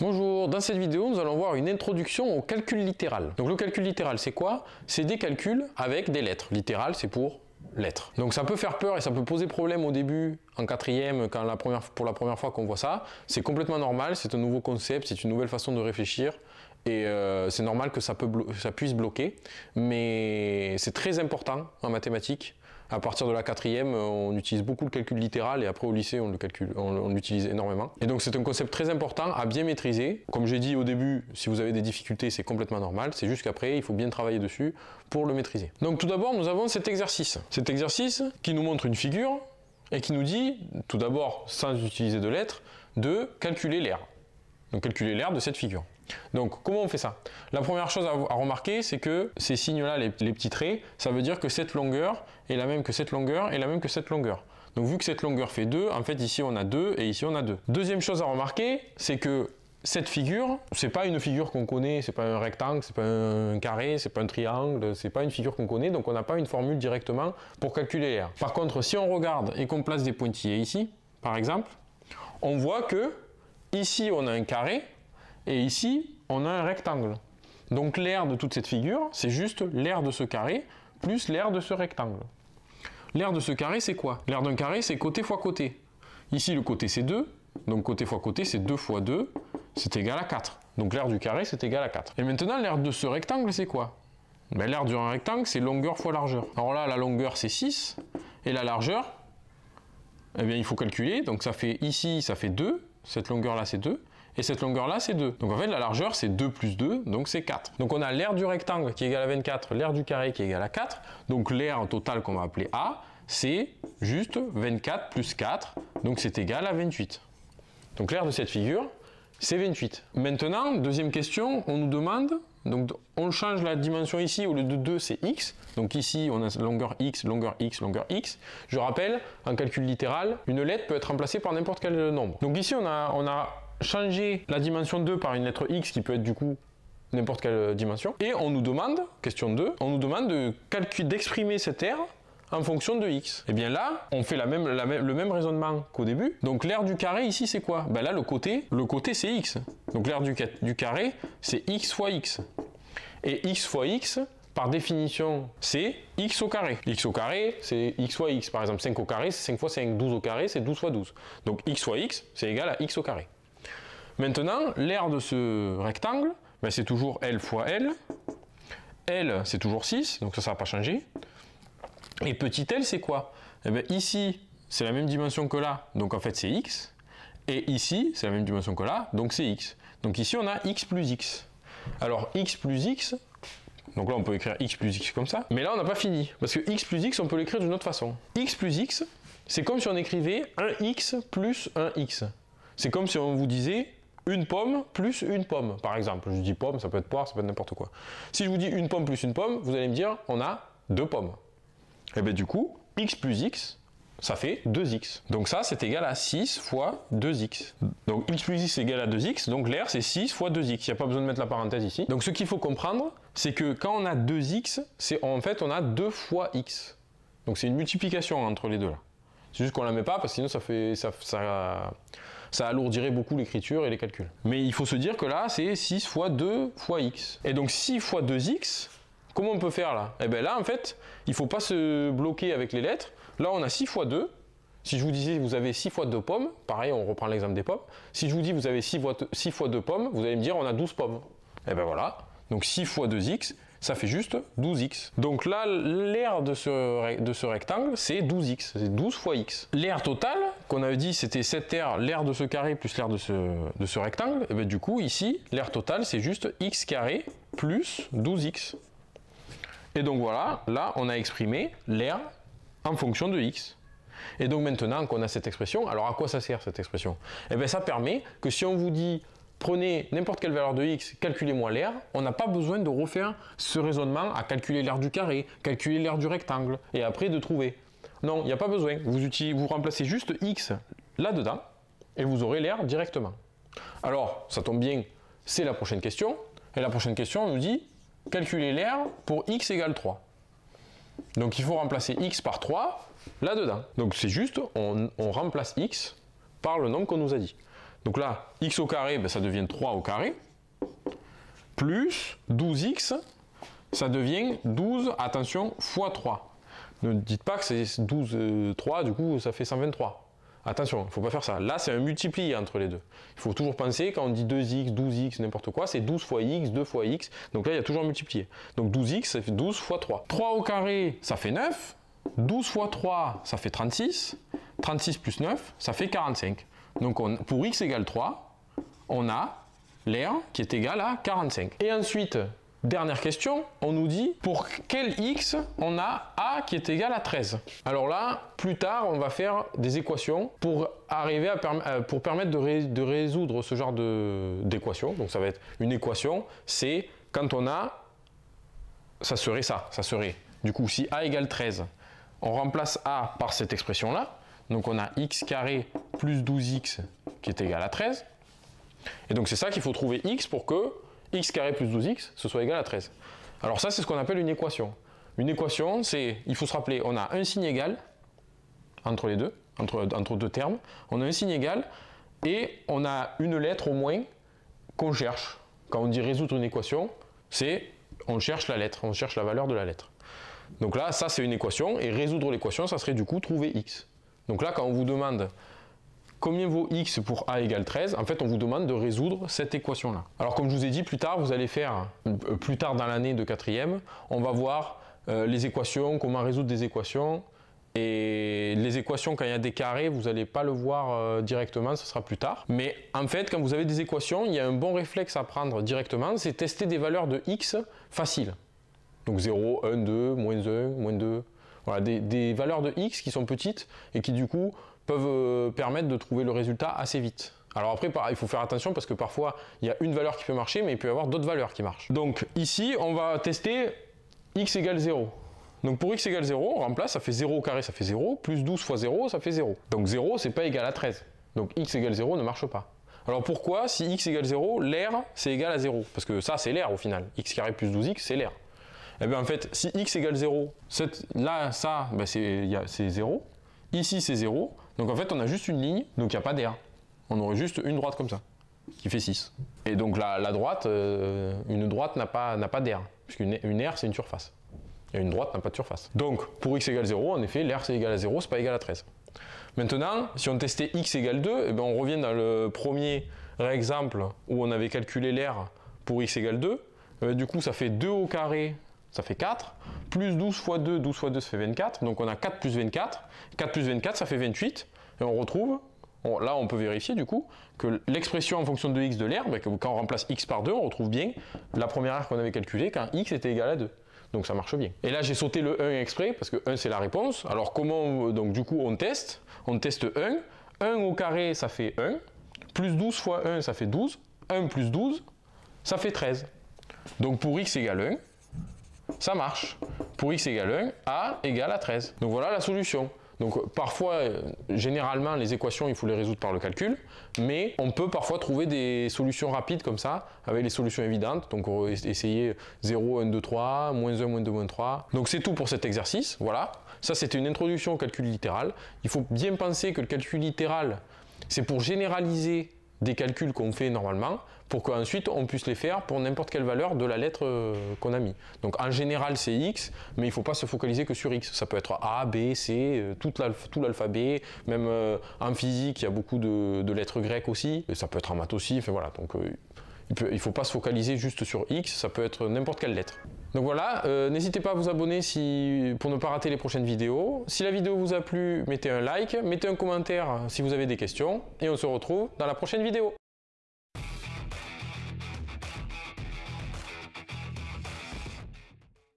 Bonjour, dans cette vidéo nous allons voir une introduction au calcul littéral. Donc le calcul littéral c'est quoi? C'est des calculs avec des lettres. Littéral c'est pour lettres. Donc ça peut faire peur et ça peut poser problème au début en quatrième quand pour la première fois qu'on voit ça. C'est complètement normal, c'est un nouveau concept, c'est une nouvelle façon de réfléchir et c'est normal que ça puisse bloquer. Mais c'est très important en mathématiques. À partir de la quatrième, on utilise beaucoup le calcul littéral et après au lycée, on l'utilise énormément. Et donc c'est un concept très important à bien maîtriser. Comme j'ai dit au début, si vous avez des difficultés, c'est complètement normal. C'est juste qu'après, il faut bien travailler dessus pour le maîtriser. Donc tout d'abord, nous avons cet exercice. Cet exercice qui nous montre une figure et qui nous dit, tout d'abord, sans utiliser de lettres, de calculer l'aire. Donc calculer l'aire de cette figure. Donc comment on fait ça? La première chose à remarquer, c'est que ces signes-là, les petits traits, ça veut dire que cette longueur est la même que cette longueur et la même que cette longueur. Donc vu que cette longueur fait 2, en fait ici on a 2 et ici on a 2. Deuxième chose à remarquer, c'est que cette figure, c'est pas une figure qu'on connaît, c'est pas un rectangle, c'est pas un carré, c'est pas un triangle, c'est pas une figure qu'on connaît, donc on n'a pas une formule directement pour calculer l'aire. Par contre, si on regarde et qu'on place des pointillés ici, par exemple, on voit que ici on a un carré et ici on a un rectangle. Donc l'aire de toute cette figure, c'est juste l'aire de ce carré plus l'aire de ce rectangle. L'aire de ce carré, c'est quoi? L'aire d'un carré, c'est côté fois côté. Ici, le côté, c'est 2. Donc côté fois côté, c'est 2 fois 2, c'est égal à 4. Donc l'aire du carré, c'est égal à 4. Et maintenant, l'aire de ce rectangle, c'est quoi? Ben, l'aire du rectangle, c'est longueur fois largeur. Alors là, la longueur, c'est 6. Et la largeur, eh bien, il faut calculer. Donc ça fait ici, ça fait 2. Cette longueur-là, c'est 2. Et cette longueur-là, c'est 2. Donc en fait, la largeur, c'est 2 plus 2, donc c'est 4. Donc on a l'aire du rectangle qui est égal à 24, l'aire du carré qui est égal à 4. Donc l'aire totale qu'on va appeler A, c'est juste 24 plus 4, donc c'est égal à 28. Donc l'aire de cette figure, c'est 28. Maintenant, deuxième question, on nous demande, donc on change la dimension ici, au lieu de 2, c'est x. Donc ici, on a longueur x, longueur x, longueur x. Je rappelle, en calcul littéral, une lettre peut être remplacée par n'importe quel nombre. Donc ici, on a changer la dimension 2 par une lettre x qui peut être du coup n'importe quelle dimension. Et on nous demande, question 2, on nous demande d'exprimer cette aire en fonction de x. Et bien là, on fait le même raisonnement qu'au début. Donc l'aire du carré ici c'est quoi? Ben là le côté c'est x. Donc l'aire du carré c'est x fois x. Et x fois x, par définition, c'est x au carré. X au carré, c'est x fois x. Par exemple, 5 au carré, c'est 5 fois 5. 12 au carré, c'est 12 fois 12. Donc x fois x, c'est égal à x au carré. Maintenant, l'aire de ce rectangle, ben c'est toujours L fois L. L, c'est toujours 6, donc ça ne va pas changer. Et petit l, c'est quoi? Eh bien, ici, c'est la même dimension que là, donc en fait c'est x. Et ici, c'est la même dimension que là, donc c'est x. Donc ici, on a x plus x. Alors, x plus x, donc là, on peut écrire x plus x comme ça. Mais là, on n'a pas fini, parce que x plus x, on peut l'écrire d'une autre façon. X plus x, c'est comme si on écrivait un x plus un x. C'est comme si on vous disait une pomme plus une pomme, par exemple. Je dis pomme, ça peut être poire, ça peut être n'importe quoi. Si je vous dis une pomme plus une pomme, vous allez me dire, on a 2 pommes. Et bien du coup, x plus x, ça fait 2x. Donc ça, c'est égal à 6 fois 2x. Donc x plus x est égal à 2x, donc l'aire, c'est 6 fois 2x. Il n'y a pas besoin de mettre la parenthèse ici. Donc ce qu'il faut comprendre, c'est que quand on a 2x, en fait, on a 2 fois x. Donc c'est une multiplication entre les deux là. C'est juste qu'on ne la met pas parce que sinon ça alourdirait beaucoup l'écriture et les calculs. Mais il faut se dire que là, c'est 6 fois 2 fois x. Et donc 6 fois 2x, comment on peut faire là? Eh bien là, en fait, il ne faut pas se bloquer avec les lettres. Là, on a 6 fois 2. Si je vous disais vous avez 6 fois 2 pommes, pareil, on reprend l'exemple des pommes. Si je vous dis vous avez 6 fois 2 pommes, vous allez me dire on a 12 pommes. Et bien voilà. Donc 6 fois 2x, ça fait juste 12x. Donc là, l'aire de ce rectangle, c'est 12x, c'est 12 fois x. L'aire totale, qu'on avait dit, c'était cette aire, l'aire de ce carré plus l'aire de ce rectangle, et bien du coup, ici, l'aire totale, c'est juste x carré plus 12x. Et donc voilà, là, on a exprimé l'aire en fonction de x. Et donc maintenant qu'on a cette expression, alors à quoi ça sert cette expression? Eh bien ça permet que si on vous dit prenez n'importe quelle valeur de x, calculez-moi l'aire, on n'a pas besoin de refaire ce raisonnement à calculer l'aire du carré, calculer l'aire du rectangle, et après de trouver. Non, il n'y a pas besoin. Vous remplacez juste x là-dedans, et vous aurez l'aire directement. Alors, ça tombe bien, c'est la prochaine question, et la prochaine question, on nous dit, calculez l'aire pour x égale 3. Donc il faut remplacer x par 3 là-dedans. Donc c'est juste, on remplace x par le nombre qu'on nous a dit. Donc là, x au carré, ben, ça devient 3 au carré, plus 12x, ça devient 12, attention, fois 3. Ne dites pas que c'est 12, 3, du coup ça fait 123. Attention, il ne faut pas faire ça. Là, c'est un multiplié entre les deux. Il faut toujours penser, quand on dit 2x, 12x, n'importe quoi, c'est 12 fois x, 2 fois x. Donc là, il y a toujours un multiplié. Donc 12x, ça fait 12 fois 3. 3 au carré, ça fait 9. 12 fois 3, ça fait 36. 36 plus 9, ça fait 45. Donc pour x égale 3, on a l'air qui est égal à 45. Et ensuite, dernière question, on nous dit pour quel x on a a qui est égal à 13. Alors là, plus tard, on va faire des équations pour arriver à pour permettre de résoudre ce genre d'équation. Donc ça va être une équation, c'est quand on a, ça serait ça serait, du coup, si a égale 13, on remplace a par cette expression-là. Donc on a x carré plus 12x qui est égal à 13. Et donc c'est ça qu'il faut trouver x pour que x carré plus 12x, ce soit égal à 13. Alors ça, c'est ce qu'on appelle une équation. Une équation, c'est, il faut se rappeler, on a un signe égal entre les deux, entre deux termes. On a un signe égal et on a une lettre au moins qu'on cherche. Quand on dit résoudre une équation, c'est on cherche la lettre, on cherche la valeur de la lettre. Donc là, ça c'est une équation et résoudre l'équation, ça serait du coup trouver x. Donc là, quand on vous demande combien vaut x pour a égale 13, en fait, on vous demande de résoudre cette équation-là. Alors, comme je vous ai dit, plus tard, vous allez faire, plus tard dans l'année de 4e, on va voir les équations, comment résoudre des équations. Et les équations, quand il y a des carrés, vous n'allez pas le voir directement, ce sera plus tard. Mais en fait, quand vous avez des équations, il y a un bon réflexe à prendre directement, c'est tester des valeurs de x faciles. Donc 0, 1, 2, moins 1, moins 2. Voilà, des valeurs de x qui sont petites et qui du coup peuvent permettre de trouver le résultat assez vite. Alors après, il faut faire attention parce que parfois, il y a une valeur qui peut marcher, mais il peut y avoir d'autres valeurs qui marchent. Donc ici, on va tester x égale 0. Donc pour x égale 0, on remplace, ça fait 0 au carré, ça fait 0, plus 12 fois 0, ça fait 0. Donc 0, c'est pas égal à 13. Donc x égale 0 ne marche pas. Alors pourquoi, si x égale 0, l'air, c'est égal à 0? Parce que ça, c'est l'air au final. X carré plus 12x, c'est l'air. Et bien en fait, si x égale 0, là, ça, ben c'est 0. Ici, c'est 0. Donc en fait, on a juste une ligne, donc il n'y a pas d'air. On aurait juste une droite comme ça, qui fait 6. Et donc la droite, une droite n'a pas d'air, puisqu'une aire, c'est une surface. Et une droite n'a pas de surface. Donc pour x égale 0, en effet, l'air, c'est égal à 0, c'est pas égal à 13. Maintenant, si on testait x égale 2, et bien on revient dans le premier exemple où on avait calculé l'air pour x égale 2. Du coup, ça fait 2 au carré, ça fait 4, plus 12 fois 2, 12 fois 2, ça fait 24, donc on a 4 plus 24, 4 plus 24, ça fait 28, et on retrouve, là on peut vérifier du coup, que l'expression en fonction de x de l'air, quand on remplace x par 2, on retrouve bien la première aire qu'on avait calculée quand x était égal à 2. Donc ça marche bien. Et là j'ai sauté le 1 exprès, parce que 1 c'est la réponse. Alors comment, donc du coup on teste 1, 1 au carré ça fait 1, plus 12 fois 1 ça fait 12, 1 plus 12, ça fait 13. Donc pour x égale 1, ça marche. Pour x égale 1, a égale à 13. Donc voilà la solution. Donc parfois, généralement, les équations, il faut les résoudre par le calcul, mais on peut parfois trouver des solutions rapides comme ça, avec les solutions évidentes. Donc on va essayer 0, 1, 2, 3, moins 1, moins 2, moins 3. Donc c'est tout pour cet exercice, voilà. Ça c'était une introduction au calcul littéral. Il faut bien penser que le calcul littéral, c'est pour généraliser des calculs qu'on fait normalement, pour qu'ensuite on puisse les faire pour n'importe quelle valeur de la lettre qu'on a mis. Donc en général c'est x, mais il ne faut pas se focaliser que sur x. Ça peut être a, b, c, tout l'alphabet, même en physique il y a beaucoup de lettres grecques aussi, et ça peut être en maths aussi, enfin voilà. Donc il ne faut pas se focaliser juste sur x, ça peut être n'importe quelle lettre. Donc voilà, n'hésitez pas à vous abonner pour ne pas rater les prochaines vidéos. Si la vidéo vous a plu, mettez un like, mettez un commentaire si vous avez des questions, et on se retrouve dans la prochaine vidéo.